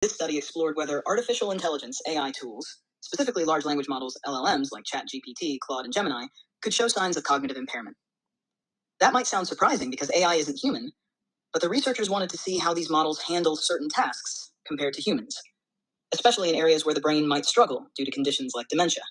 This study explored whether artificial intelligence AI tools, specifically large language models LLMs like ChatGPT, Claude, and Gemini, could show signs of cognitive impairment. That might sound surprising because AI isn't human, but the researchers wanted to see how these models handle certain tasks compared to humans, especially in areas where the brain might struggle due to conditions like dementia.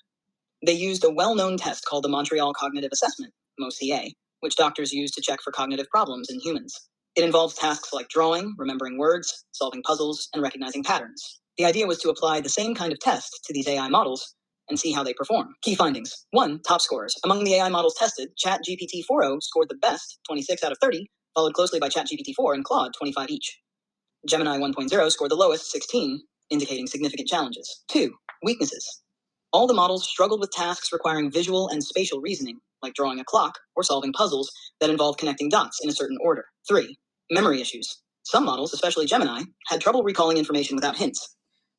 They used a well-known test called the Montreal Cognitive Assessment, MoCA, which doctors use to check for cognitive problems in humans. It involves tasks like drawing, remembering words, solving puzzles, and recognizing patterns. The idea was to apply the same kind of test to these AI models and see how they perform. Key findings. 1. Top scores. Among the AI models tested, ChatGPT 4o scored the best, 26 out of 30, followed closely by ChatGPT 4 and Claude, 25 each. Gemini 1.0 scored the lowest, 16, indicating significant challenges. 2. Weaknesses. All the models struggled with tasks requiring visual and spatial reasoning, like drawing a clock or solving puzzles that involve connecting dots in a certain order. 3. Memory issues. Some models, especially Gemini, had trouble recalling information without hints,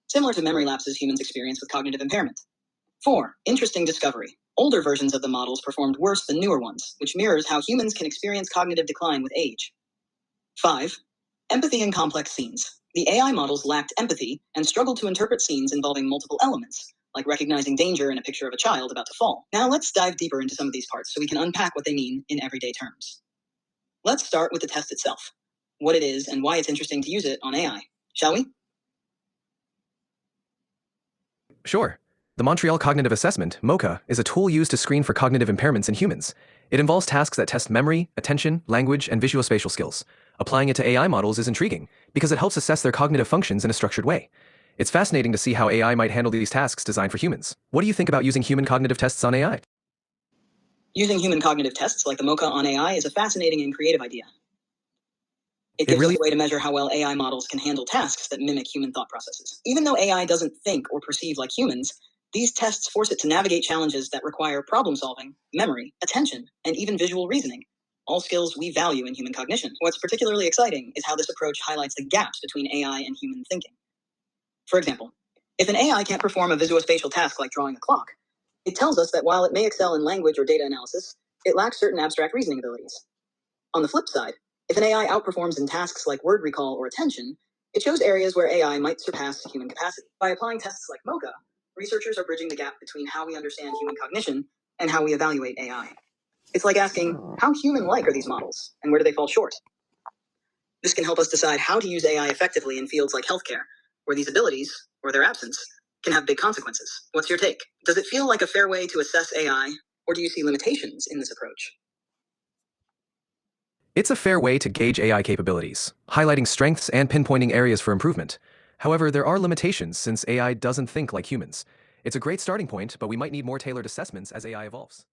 similar to memory lapses humans experience with cognitive impairment. 4. Interesting discovery. Older versions of the models performed worse than newer ones, which mirrors how humans can experience cognitive decline with age. 5. Empathy in complex scenes. The AI models lacked empathy and struggled to interpret scenes involving multiple elements, like recognizing danger in a picture of a child about to fall. Now let's dive deeper into some of these parts so we can unpack what they mean in everyday terms. Let's start with the test itself, what it is and why it's interesting to use it on AI. Shall we? Sure. The Montreal Cognitive Assessment, MoCA, is a tool used to screen for cognitive impairments in humans. It involves tasks that test memory, attention, language, and visuospatial skills. Applying it to AI models is intriguing because it helps assess their cognitive functions in a structured way. It's fascinating to see how AI might handle these tasks designed for humans. What do you think about using human cognitive tests on AI? Using human cognitive tests like the MoCA on AI is a fascinating and creative idea. It gives us a way to measure how well AI models can handle tasks that mimic human thought processes. Even though AI doesn't think or perceive like humans, these tests force it to navigate challenges that require problem solving, memory, attention, and even visual reasoning, all skills we value in human cognition. What's particularly exciting is how this approach highlights the gaps between AI and human thinking. For example, if an AI can't perform a visuospatial task like drawing a clock, it tells us that while it may excel in language or data analysis, it lacks certain abstract reasoning abilities. On the flip side, if an AI outperforms in tasks like word recall or attention, it shows areas where AI might surpass human capacity. By applying tests like MoCA, researchers are bridging the gap between how we understand human cognition and how we evaluate AI. It's like asking, how human-like are these models, and where do they fall short? This can help us decide how to use AI effectively in fields like healthcare, where these abilities, or their absence, can have big consequences. What's your take? Does it feel like a fair way to assess AI, or do you see limitations in this approach? It's a fair way to gauge AI capabilities, highlighting strengths and pinpointing areas for improvement. However, there are limitations since AI doesn't think like humans. It's a great starting point, but we might need more tailored assessments as AI evolves.